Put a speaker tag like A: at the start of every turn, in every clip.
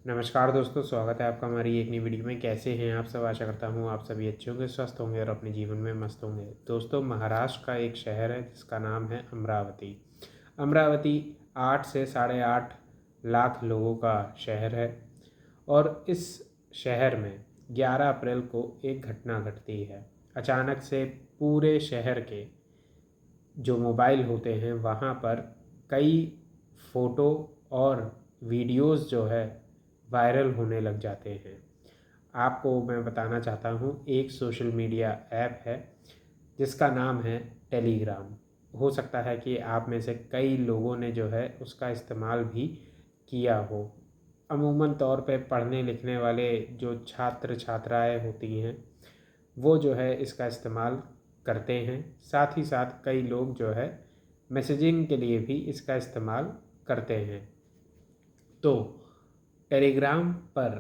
A: नमस्कार दोस्तों, स्वागत है आपका हमारी एक नई वीडियो में। कैसे हैं आप सब? आशा करता हूँ आप सभी अच्छे होंगे, स्वस्थ होंगे और अपने जीवन में मस्त होंगे। दोस्तों, महाराष्ट्र का एक शहर है जिसका नाम है अमरावती। अमरावती 8 से 8.5 लाख लोगों का शहर है और इस शहर में 11 अप्रैल को एक घटना घटती है। अचानक से पूरे शहर के जो मोबाइल होते हैं वहाँ पर कई फ़ोटो और वीडियोस जो है वायरल होने लग जाते हैं। आपको मैं बताना चाहता हूँ, एक सोशल मीडिया ऐप है जिसका नाम है टेलीग्राम। हो सकता है कि आप में से कई लोगों ने जो है उसका इस्तेमाल भी किया हो। अमूमन तौर पे पढ़ने लिखने वाले जो छात्र छात्राएं होती हैं वो जो है इसका इस्तेमाल करते हैं। साथ ही साथ कई लोग जो है मैसेजिंग के लिए भी इसका इस्तेमाल करते हैं। तो टेलीग्राम पर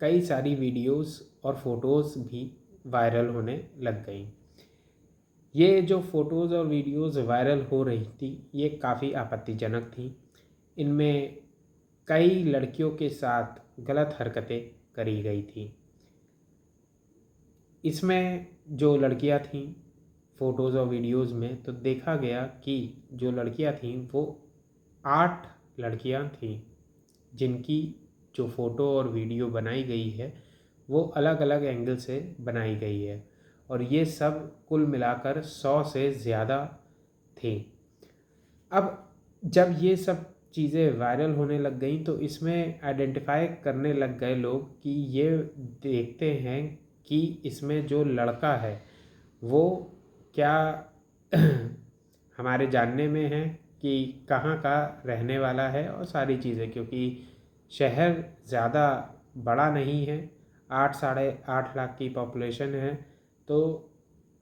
A: कई सारी वीडियोस और फोटोज़ भी वायरल होने लग गई। ये जो फ़ोटोज़ और वीडियोस वायरल हो रही थी ये काफ़ी आपत्तिजनक थी। इनमें कई लड़कियों के साथ गलत हरकतें करी गई थी। इसमें जो लड़कियां थीं फ़ोटोज़ और वीडियोज़ में, तो देखा गया कि जो लड़कियां थीं वो 8 लड़कियां थीं जिनकी जो फ़ोटो और वीडियो बनाई गई है वो अलग अलग एंगल से बनाई गई है और ये सब कुल मिलाकर 100 से ज़्यादा थी। अब जब ये सब चीज़ें वायरल होने लग गई तो इसमें आइडेंटिफाई करने लग गए लोग कि ये देखते हैं कि इसमें जो लड़का है वो क्या हमारे जानने में है कि कहाँ का रहने वाला है और सारी चीज़ें, क्योंकि शहर ज़्यादा बड़ा नहीं है, 8 साढ़े 8 लाख की पॉपुलेशन है। तो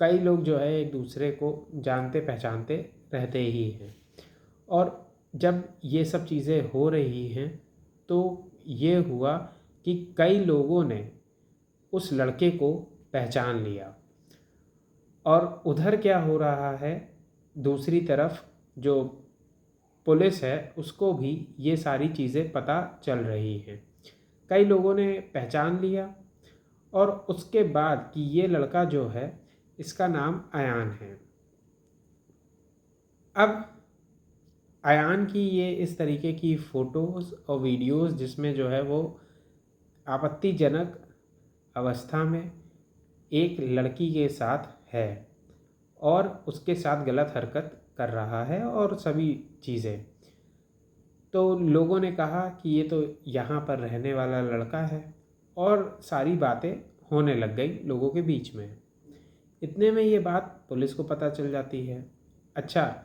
A: कई लोग जो है एक दूसरे को जानते पहचानते रहते ही हैं। और जब ये सब चीज़ें हो रही हैं तो ये हुआ कि कई लोगों ने उस लड़के को पहचान लिया। और उधर क्या हो रहा है, दूसरी तरफ जो पुलिस है उसको भी ये सारी चीज़ें पता चल रही हैं। कई लोगों ने पहचान लिया और उसके बाद कि ये लड़का जो है इसका नाम अयान है। अब अयान की ये इस तरीके की फ़ोटोज़ और वीडियोज़ जिसमें जो है वो आपत्तिजनक अवस्था में एक लड़की के साथ है और उसके साथ गलत हरकत कर रहा है और सभी चीज़ें, तो लोगों ने कहा कि ये तो यहाँ पर रहने वाला लड़का है और सारी बातें होने लग गई लोगों के बीच में। इतने में ये बात पुलिस को पता चल जाती है। अच्छा,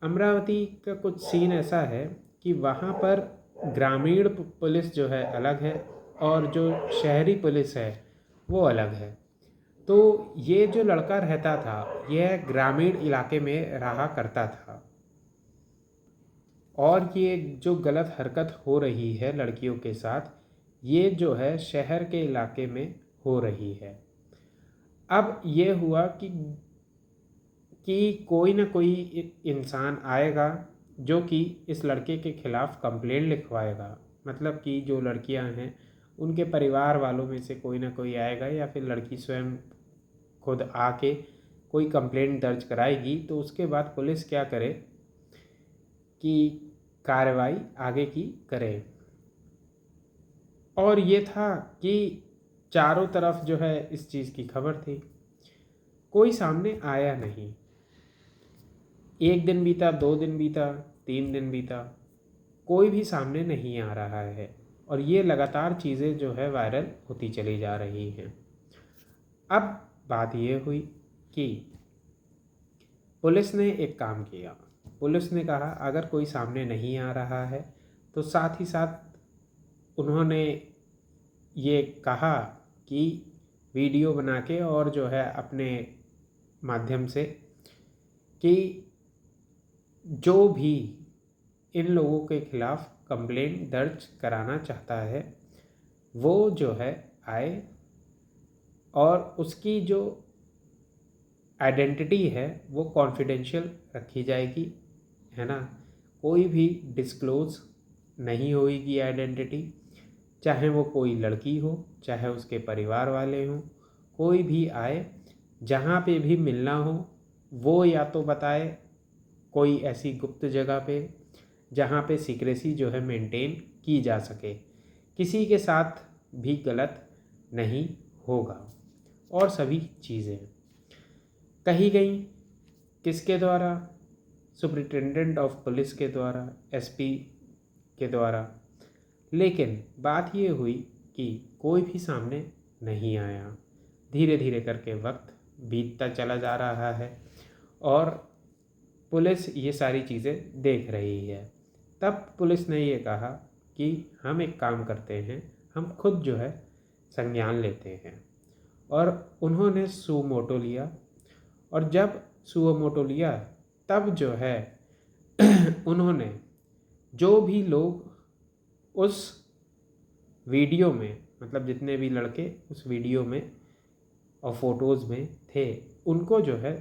A: अमरावती का कुछ सीन ऐसा है कि वहाँ पर ग्रामीण पुलिस जो है अलग है और जो शहरी पुलिस है वो अलग है। तो ये जो लड़का रहता था यह ग्रामीण इलाके में रहा करता था और ये जो गलत हरकत हो रही है लड़कियों के साथ ये जो है शहर के इलाके में हो रही है। अब ये हुआ कि कोई ना कोई इंसान आएगा जो कि इस लड़के के खिलाफ़ कंप्लेंट लिखवाएगा। मतलब कि जो लड़कियां हैं उनके परिवार वालों में से कोई ना कोई आएगा या फिर लड़की स्वयं खुद आके कोई कंप्लेंट दर्ज कराएगी। तो उसके बाद पुलिस क्या करे कि कार्रवाई आगे की करे। और ये था कि चारों तरफ जो है इस चीज़ की खबर थी, कोई सामने आया नहीं। 1 दिन बीता, 2 दिन बीता, 3 दिन बीता, कोई भी सामने नहीं आ रहा है और ये लगातार चीज़ें जो है वायरल होती चली जा रही हैं। अब बात ये हुई कि पुलिस ने एक काम किया। पुलिस ने कहा अगर कोई सामने नहीं आ रहा है तो साथ ही साथ उन्होंने ये कहा कि वीडियो बना के और जो है अपने माध्यम से कि जो भी इन लोगों के खिलाफ़ कंप्लेंट दर्ज कराना चाहता है वो जो है आए और उसकी जो आइडेंटिटी है वो कॉन्फिडेंशियल रखी जाएगी, है ना। कोई भी डिस्क्लोज़ नहीं होगी आइडेंटिटी। चाहे वो कोई लड़की हो, चाहे उसके परिवार वाले हों, कोई भी आए, जहाँ पे भी मिलना हो वो या तो बताए कोई ऐसी गुप्त जगह पे जहाँ पे सीक्रेसी जो है मेंटेन की जा सके, किसी के साथ भी गलत नहीं होगा। और सभी चीज़ें कही गई किसके द्वारा? सुपरिटेंडेंट ऑफ पुलिस के द्वारा, एसपी के द्वारा। लेकिन बात ये हुई कि कोई भी सामने नहीं आया। धीरे धीरे करके वक्त बीतता चला जा रहा है और पुलिस ये सारी चीज़ें देख रही है। तब पुलिस ने ये कहा कि हम एक काम करते हैं, हम खुद जो है संज्ञान लेते हैं। और उन्होंने सुमोटो लिया, और जब सुमोटो लिया तब जो है उन्होंने जो भी लोग उस वीडियो में, मतलब जितने भी लड़के उस वीडियो में और फोटोज़ में थे, उनको जो है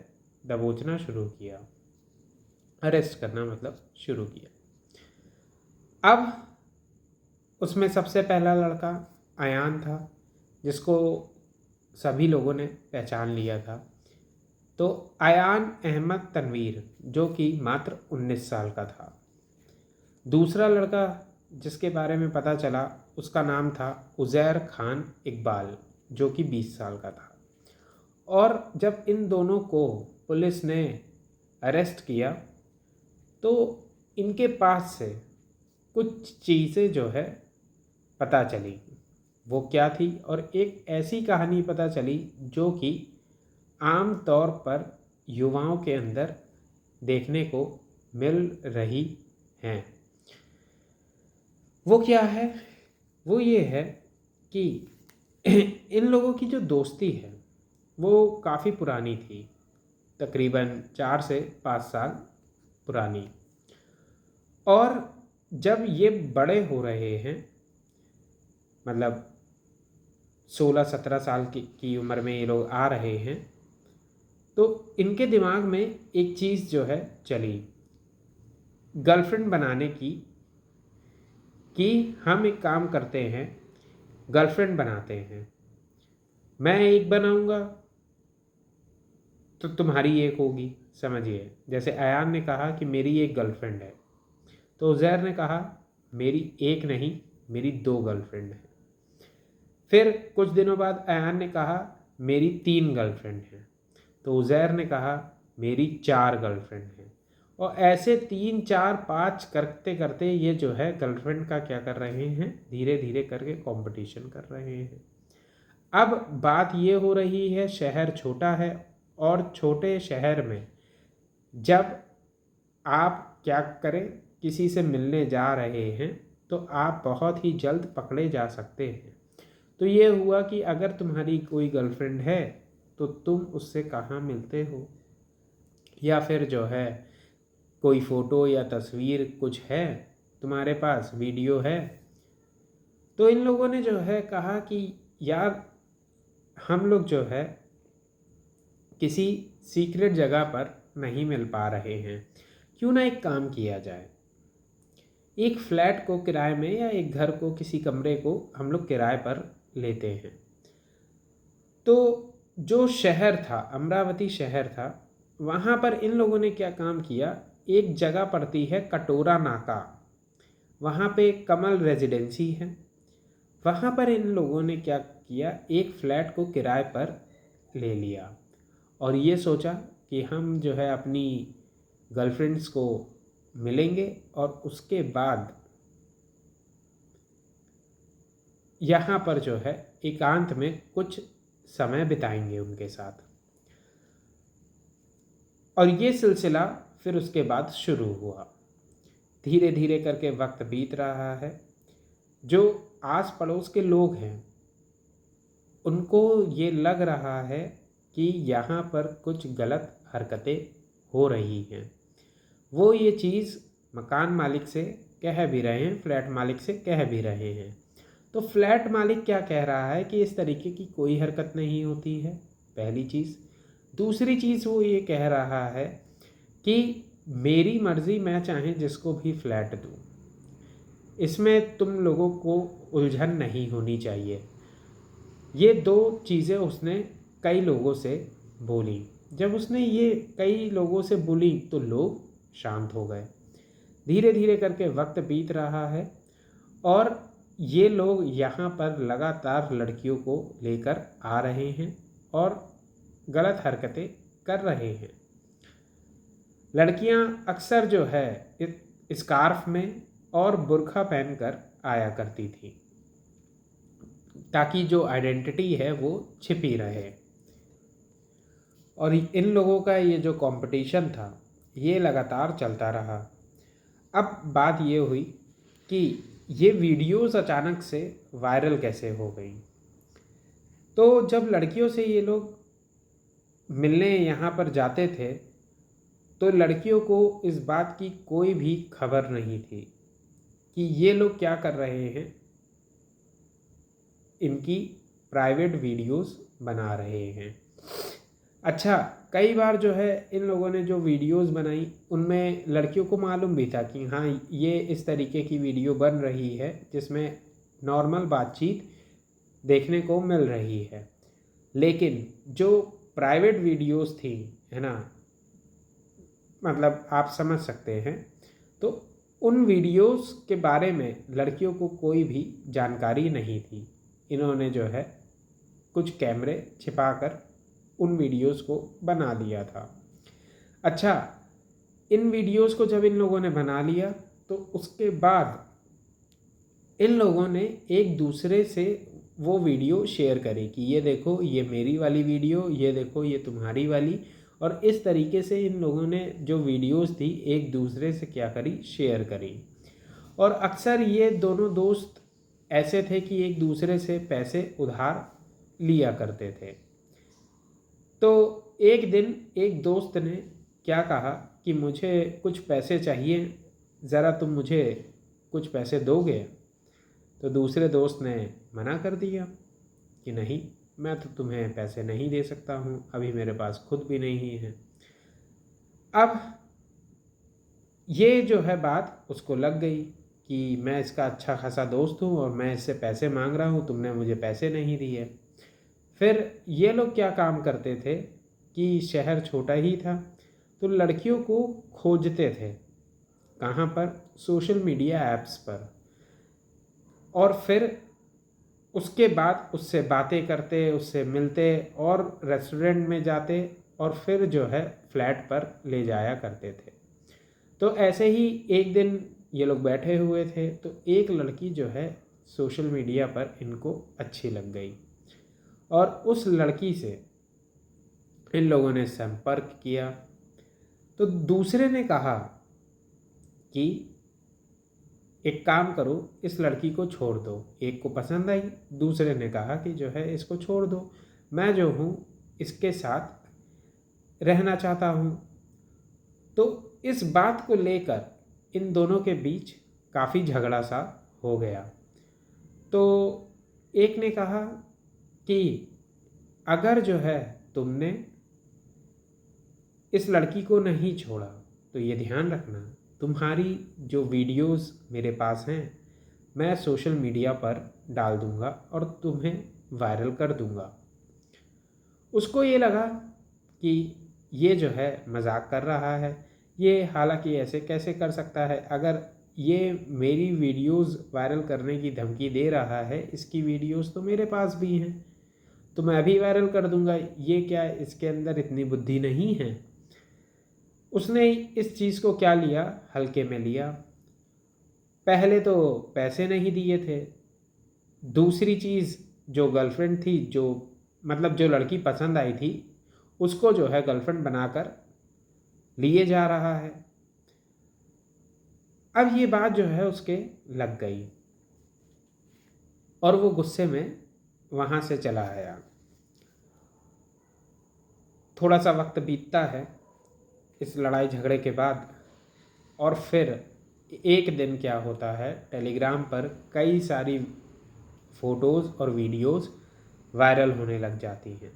A: दबोचना शुरू किया, अरेस्ट करना मतलब शुरू किया। अब उसमें सबसे पहला लड़का अयान था, जिसको सभी लोगों ने पहचान लिया था। तो अयान अहमद तनवीर, जो कि मात्र 19 साल का था। दूसरा लड़का जिसके बारे में पता चला उसका नाम था उज़ैर खान इकबाल, जो कि 20 साल का था। और जब इन दोनों को पुलिस ने अरेस्ट किया तो इनके पास से कुछ चीज़ें जो है पता चली। वो क्या थी? और एक ऐसी कहानी पता चली जो कि आम तौर पर युवाओं के अंदर देखने को मिल रही हैं। वो क्या है? वो ये है कि इन लोगों की जो दोस्ती है वो काफ़ी पुरानी थी, तकरीबन 4 से 5 साल पुरानी। और जब ये बड़े हो रहे हैं, मतलब 16-17 साल की उम्र में ये लोग आ रहे हैं, तो इनके दिमाग में एक चीज़ जो है चली गर्लफ्रेंड बनाने की, कि हम एक काम करते हैं, गर्लफ्रेंड बनाते हैं। मैं एक बनाऊंगा तो तुम्हारी एक होगी। समझिए, जैसे अयान ने कहा कि मेरी एक गर्लफ्रेंड है, तो उज़ैर ने कहा मेरी एक नहीं, मेरी 2 गर्लफ्रेंड हैं। फिर कुछ दिनों बाद अयान ने कहा मेरी 3 गर्लफ्रेंड हैं, तो उज़ैर ने कहा मेरी 4 गर्लफ्रेंड हैं। और ऐसे 3, 4, 5 करते करते ये जो है गर्लफ्रेंड का क्या कर रहे हैं, धीरे धीरे करके कंपटीशन कर रहे हैं। अब बात ये हो रही है, शहर छोटा है और छोटे शहर में जब आप क्या करें, किसी से मिलने जा रहे हैं तो आप बहुत ही जल्द पकड़े जा सकते हैं। तो ये हुआ कि अगर तुम्हारी कोई गर्लफ्रेंड है तो तुम उससे कहाँ मिलते हो, या फिर जो है कोई फ़ोटो या तस्वीर कुछ है तुम्हारे पास, वीडियो है। तो इन लोगों ने जो है कहा कि यार हम लोग जो है किसी सीक्रेट जगह पर नहीं मिल पा रहे हैं, क्यों ना एक काम किया जाए, एक फ्लैट को किराए में या एक घर को, किसी कमरे को हम लोग किराए पर लेते हैं। तो जो शहर था, अमरावती शहर था, वहाँ पर इन लोगों ने क्या काम किया, एक जगह पड़ती है कटोरा नाका, वहाँ पे कमल रेजिडेंसी है। वहाँ पर इन लोगों ने क्या किया, एक फ्लैट को किराए पर ले लिया और ये सोचा कि हम जो है अपनी गर्लफ्रेंड्स को मिलेंगे और उसके बाद यहाँ पर जो है एकांत में कुछ समय बिताएंगे उनके साथ। और ये सिलसिला फिर उसके बाद शुरू हुआ। धीरे धीरे करके वक्त बीत रहा है। जो आस पड़ोस के लोग हैं उनको ये लग रहा है कि यहाँ पर कुछ गलत हरकतें हो रही हैं। वो ये चीज़ मकान मालिक से कह भी रहे हैं, फ्लैट मालिक से कह भी रहे हैं। तो फ्लैट मालिक क्या कह रहा है कि इस तरीके की कोई हरकत नहीं होती है, पहली चीज़। दूसरी चीज़ वो ये कह रहा है कि मेरी मर्ज़ी, मैं चाहे जिसको भी फ्लैट दूँ। इसमें तुम लोगों को उलझन नहीं होनी चाहिए। ये दो चीज़ें उसने कई लोगों से बोली। जब उसने ये कई लोगों से बोली तो लोग शांत हो गए। धीरे धीरे करके वक्त बीत रहा है और ये लोग यहाँ पर लगातार लड़कियों को लेकर आ रहे हैं और गलत हरकतें कर रहे हैं। लड़कियाँ अक्सर जो है स्कार्फ में और बुर्का पहनकर आया करती थी ताकि जो आइडेंटिटी है वो छिपी रहे। और इन लोगों का ये जो कंपटीशन था ये लगातार चलता रहा। अब बात ये हुई कि ये वीडियोस अचानक से वायरल कैसे हो गई। तो जब लड़कियों से ये लोग मिलने यहाँ पर जाते थे तो लड़कियों को इस बात की कोई भी खबर नहीं थी कि ये लोग क्या कर रहे हैं, इनकी प्राइवेट वीडियोस बना रहे हैं। अच्छा, कई बार जो है इन लोगों ने जो वीडियोस बनाई उनमें लड़कियों को मालूम भी था कि हाँ ये इस तरीके की वीडियो बन रही है जिसमें नॉर्मल बातचीत देखने को मिल रही है। लेकिन जो प्राइवेट वीडियोस थी, है ना, मतलब आप समझ सकते हैं, तो उन वीडियोस के बारे में लड़कियों को कोई भी जानकारी नहीं थी। इन्होंने जो है कुछ कैमरे छिपाकर उन वीडियोस को बना लिया था। अच्छा, इन वीडियोस को जब इन लोगों ने बना लिया तो उसके बाद इन लोगों ने एक दूसरे से वो वीडियो शेयर करी कि ये देखो ये मेरी वाली वीडियो, ये देखो ये तुम्हारी वाली। और इस तरीके से इन लोगों ने जो वीडियोस थी एक दूसरे से क्या करी, शेयर करी। और अक्सर ये दोनों दोस्त ऐसे थे कि एक दूसरे से पैसे उधार लिया करते थे। तो एक दिन एक दोस्त ने क्या कहा कि मुझे कुछ पैसे चाहिए, ज़रा तुम मुझे कुछ पैसे दोगे। तो दूसरे दोस्त ने मना कर दिया कि नहीं, मैं तो तुम्हें पैसे नहीं दे सकता हूँ, अभी मेरे पास खुद भी नहीं है। अब ये जो है बात उसको लग गई कि मैं इसका अच्छा खासा दोस्त हूँ और मैं इससे पैसे मांग रहा हूँ, तुमने मुझे पैसे नहीं दिए। फिर ये लोग क्या काम करते थे कि शहर छोटा ही था तो लड़कियों को खोजते थे। कहाँ पर? सोशल मीडिया ऐप्स पर। और फिर उसके बाद उससे बातें करते, उससे मिलते और रेस्टोरेंट में जाते और फिर जो है फ्लैट पर ले जाया करते थे। तो ऐसे ही एक दिन ये लोग बैठे हुए थे तो एक लड़की जो है सोशल मीडिया पर इनको अच्छी लग गई और उस लड़की से इन लोगों ने संपर्क किया। तो दूसरे ने कहा कि एक काम करो, इस लड़की को छोड़ दो। एक को पसंद आई, दूसरे ने कहा कि जो है इसको छोड़ दो, मैं जो हूँ इसके साथ रहना चाहता हूँ। तो इस बात को लेकर इन दोनों के बीच काफ़ी झगड़ा सा हो गया। तो एक ने कहा कि अगर जो है तुमने इस लड़की को नहीं छोड़ा तो ये ध्यान रखना, तुम्हारी जो वीडियोस मेरे पास हैं मैं सोशल मीडिया पर डाल दूंगा और तुम्हें वायरल कर दूंगा। उसको ये लगा कि ये जो है मजाक कर रहा है, ये हालांकि ऐसे कैसे कर सकता है, अगर ये मेरी वीडियोस वायरल करने की धमकी दे रहा है, इसकी वीडियोस तो मेरे पास भी हैं तो मैं भी वायरल कर दूंगा, ये क्या इसके अंदर इतनी बुद्धि नहीं है। उसने इस चीज़ को क्या लिया, हल्के में लिया। पहले तो पैसे नहीं दिए थे, दूसरी चीज़ जो गर्लफ्रेंड थी, जो मतलब जो लड़की पसंद आई थी, उसको जो है गर्लफ्रेंड बनाकर लिए जा रहा है। अब ये बात जो है उसके लग गई और वो गुस्से में वहाँ से चला आया। थोड़ा सा वक्त बीतता है इस लड़ाई झगड़े के बाद और फिर एक दिन क्या होता है, टेलीग्राम पर कई सारी फ़ोटोज़ और वीडियोज़ वायरल होने लग जाती हैं।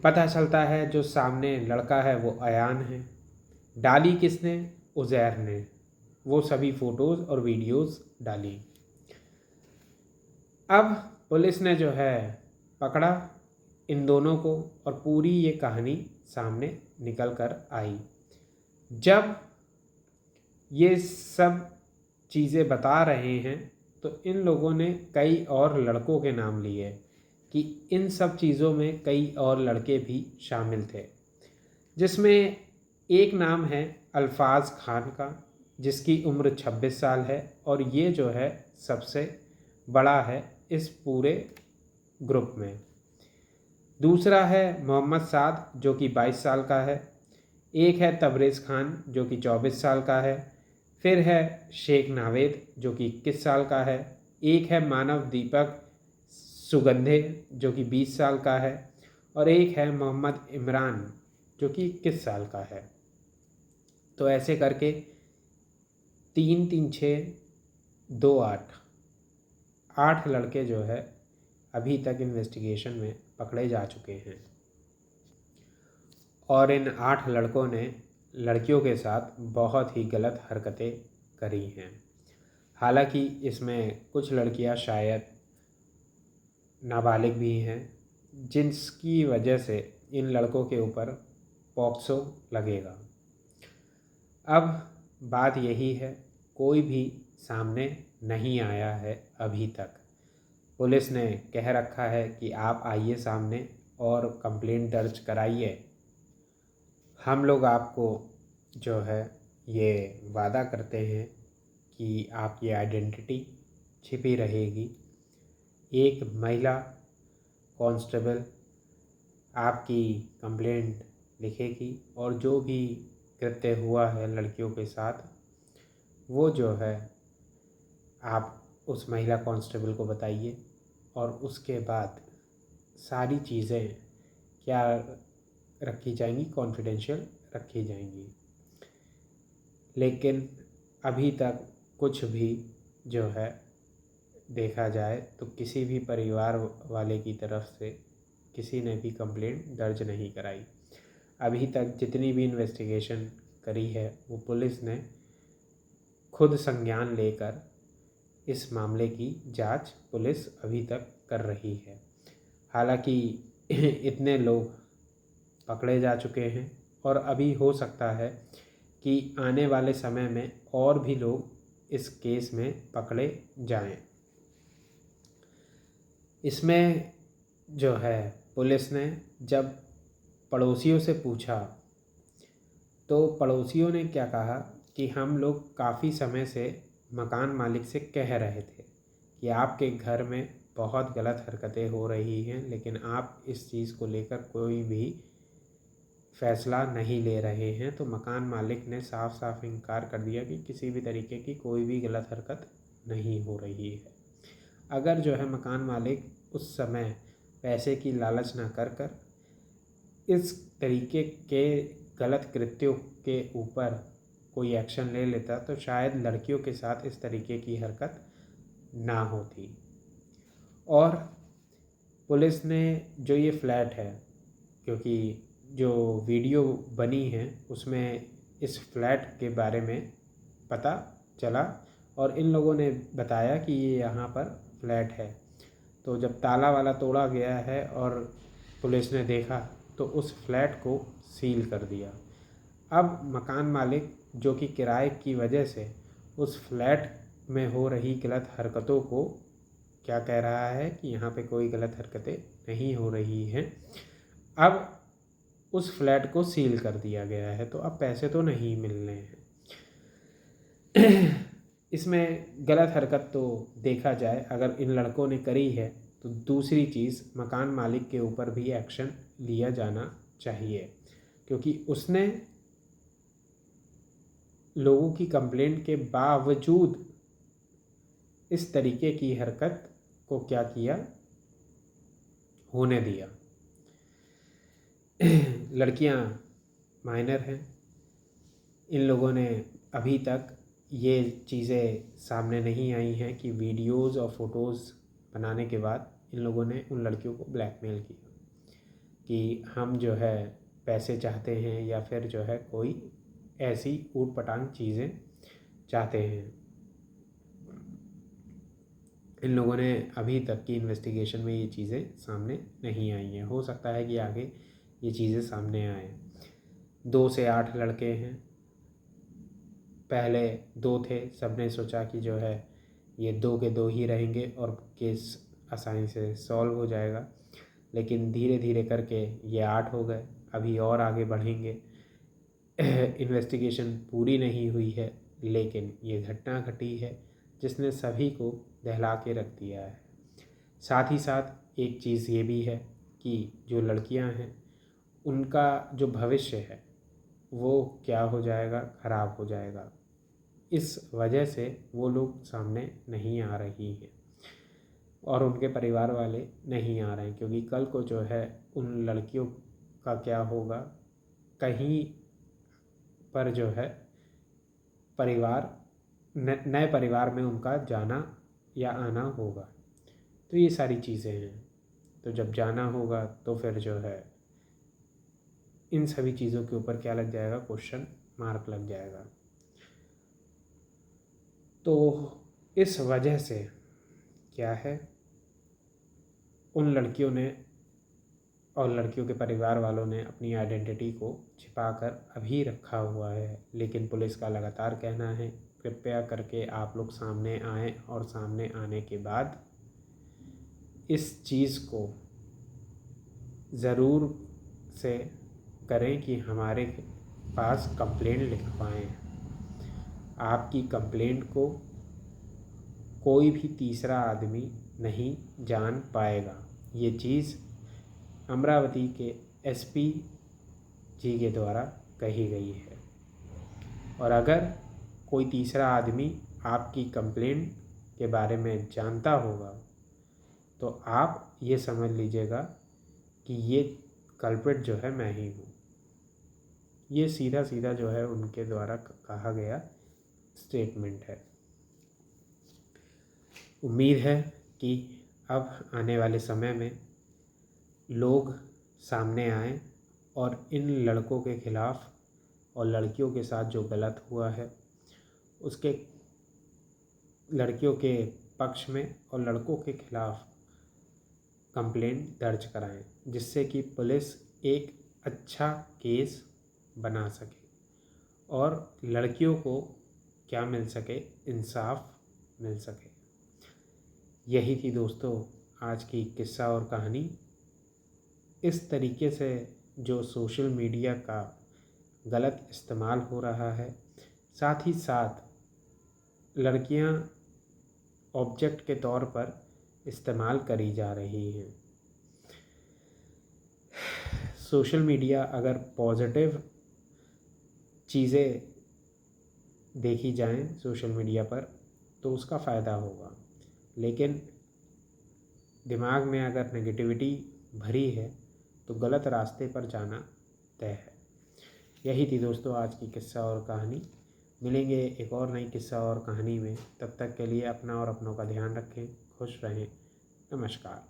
A: पता चलता है जो सामने लड़का है वो अयान है। डाली किसने? उज़ैर ने। वो सभी फ़ोटोज़ और वीडियोज़ डाली। अब पुलिस ने जो है पकड़ा इन दोनों को और पूरी ये कहानी सामने निकल कर आई। जब ये सब चीज़ें बता रहे हैं तो इन लोगों ने कई और लड़कों के नाम लिए कि इन सब चीज़ों में कई और लड़के भी शामिल थे, जिसमें एक नाम है अल्फाज़ खान का, जिसकी उम्र 26 साल है और ये जो है सबसे बड़ा है इस पूरे ग्रुप में। दूसरा है मोहम्मद साद जो कि 22 साल का है। एक है तबरेज़ खान जो कि 24 साल का है। फिर है शेख नावेद जो कि 21 साल का है। एक है मानव दीपक सुगंधे जो कि 20 साल का है और एक है मोहम्मद इमरान जो कि 21 साल का है। तो ऐसे करके 3 3 6 2 8 लड़के जो है अभी तक इन्वेस्टिगेशन में पकड़े जा चुके हैं और इन 8 लड़कों ने लड़कियों के साथ बहुत ही गलत हरकतें करी हैं। हालांकि इसमें कुछ लड़कियां शायद नाबालिग भी हैं, जिसकी वजह से इन लड़कों के ऊपर पॉक्सो लगेगा। अब बात यही है, कोई भी सामने नहीं आया है अभी तक। पुलिस ने कह रखा है कि आप आइए सामने और कंप्लेंट दर्ज कराइए। हम लोग आपको जो है ये वादा करते हैं कि आपकी आइडेंटिटी छिपी रहेगी। एक महिला कांस्टेबल आपकी कंप्लेंट लिखेगी और जो भी कृत्य हुआ है लड़कियों के साथ वो जो है आप उस महिला कांस्टेबल को बताइए और उसके बाद सारी चीज़ें क्या रखी जाएंगी, कॉन्फिडेंशियल रखी जाएंगी। लेकिन अभी तक कुछ भी जो है देखा जाए तो किसी भी परिवार वाले की तरफ से किसी ने भी कंप्लेंट दर्ज नहीं कराई। अभी तक जितनी भी इन्वेस्टिगेशन करी है वो पुलिस ने खुद संज्ञान लेकर इस मामले की जांच पुलिस अभी तक कर रही है। हालांकि इतने लोग पकड़े जा चुके हैं और अभी हो सकता है कि आने वाले समय में और भी लोग इस केस में पकड़े जाएं। इसमें जो है पुलिस ने जब पड़ोसियों से पूछा तो पड़ोसियों ने क्या कहा कि हम लोग काफ़ी समय से मकान मालिक से कह रहे थे कि आपके घर में बहुत गलत हरकतें हो रही हैं, लेकिन आप इस चीज़ को लेकर कोई भी फ़ैसला नहीं ले रहे हैं। तो मकान मालिक ने साफ साफ इनकार कर दिया कि किसी भी तरीके की कोई भी गलत हरकत नहीं हो रही है। अगर जो है मकान मालिक उस समय पैसे की लालच ना कर इस तरीके के गलत कृत्यों के ऊपर कोई एक्शन ले लेता तो शायद लड़कियों के साथ इस तरीके की हरकत ना होती। और पुलिस ने जो ये फ्लैट है, क्योंकि जो वीडियो बनी है उसमें इस फ्लैट के बारे में पता चला और इन लोगों ने बताया कि ये यहाँ पर फ्लैट है। तो जब ताला वाला तोड़ा गया है और पुलिस ने देखा तो उस फ्लैट को सील कर दिया। अब मकान मालिक जो कि किराए की वजह से उस फ्लैट में हो रही गलत हरकतों को क्या कह रहा है कि यहाँ पे कोई गलत हरकतें नहीं हो रही हैं। अब उस फ्लैट को सील कर दिया गया है तो अब पैसे तो नहीं मिलने हैं। इसमें गलत हरकत तो देखा जाए अगर इन लड़कों ने करी है तो दूसरी चीज़ मकान मालिक के ऊपर भी एक्शन लिया जाना चाहिए, क्योंकि उसने लोगों की कंप्लेंट के बावजूद इस तरीके की हरकत को क्या किया, होने दिया। लड़कियां माइनर हैं। इन लोगों ने अभी तक ये चीज़ें सामने नहीं आई हैं कि वीडियोज़ और फ़ोटोज़ बनाने के बाद इन लोगों ने उन लड़कियों को ब्लैकमेल किया कि हम जो है पैसे चाहते हैं या फिर जो है कोई ऐसी ऊट पटांग चीज़ें चाहते हैं। इन लोगों ने अभी तक की इन्वेस्टिगेशन में ये चीज़ें सामने नहीं आई हैं। हो सकता है कि आगे ये चीज़ें सामने आएँ। 2 से 8 लड़के हैं। पहले 2 थे, सबने सोचा कि जो है ये 2 के 2 ही रहेंगे और केस आसानी से सॉल्व हो जाएगा, लेकिन धीरे धीरे करके ये 8 हो गए। अभी और आगे बढ़ेंगे। इन्वेस्टिगेशन पूरी नहीं हुई है, लेकिन ये घटना घटी है जिसने सभी को दहला के रख दिया है। साथ ही साथ एक चीज़ ये भी है कि जो लड़कियां हैं उनका जो भविष्य है वो क्या हो जाएगा, ख़राब हो जाएगा। इस वजह से वो लोग सामने नहीं आ रही हैं और उनके परिवार वाले नहीं आ रहे हैं, क्योंकि कल को जो है उन लड़कियों का क्या होगा, कहीं पर जो है परिवार नए परिवार में उनका जाना या आना होगा। तो ये सारी चीज़ें हैं। तो जब जाना होगा तो फिर जो है इन सभी चीज़ों के ऊपर क्या लग जाएगा, क्वेश्चन मार्क लग जाएगा। तो इस वजह से क्या है, उन लड़कियों ने और लड़कियों के परिवार वालों ने अपनी आइडेंटिटी को छिपाकर अभी रखा हुआ है। लेकिन पुलिस का लगातार कहना है कृपया करके आप लोग सामने आएँ और सामने आने के बाद इस चीज़ को ज़रूर से करें कि हमारे पास कंप्लेंट लिखवाएं। आपकी कंप्लेंट को कोई भी तीसरा आदमी नहीं जान पाएगा। ये चीज़ अमरावती के एसपी जी के द्वारा कही गई है। और अगर कोई तीसरा आदमी आपकी कंप्लेंट के बारे में जानता होगा तो आप ये समझ लीजिएगा कि ये कल्प्रिट जो है मैं ही हूँ। ये सीधा सीधा जो है उनके द्वारा कहा गया स्टेटमेंट है। उम्मीद है कि अब आने वाले समय में लोग सामने आएं और इन लड़कों के ख़िलाफ़ और लड़कियों के साथ जो गलत हुआ है उसके लड़कियों के पक्ष में और लड़कों के ख़िलाफ़ कंप्लेंट दर्ज कराएं, जिससे कि पुलिस एक अच्छा केस बना सके और लड़कियों को क्या मिल सके, इंसाफ मिल सके। यही थी दोस्तों आज की किस्सा और कहानी। इस तरीके से जो सोशल मीडिया का गलत इस्तेमाल हो रहा है, साथ ही साथ लड़कियां ऑब्जेक्ट के तौर पर इस्तेमाल करी जा रही हैं। सोशल मीडिया अगर पॉजिटिव चीज़ें देखी जाएं सोशल मीडिया पर तो उसका फ़ायदा होगा, लेकिन दिमाग में अगर नेगेटिविटी भरी है तो गलत रास्ते पर जाना तय है। यही थी दोस्तों आज की किस्सा और कहानी। मिलेंगे एक और नई किस्सा और कहानी में। तब तक के लिए अपना और अपनों का ध्यान रखें। खुश रहें। नमस्कार।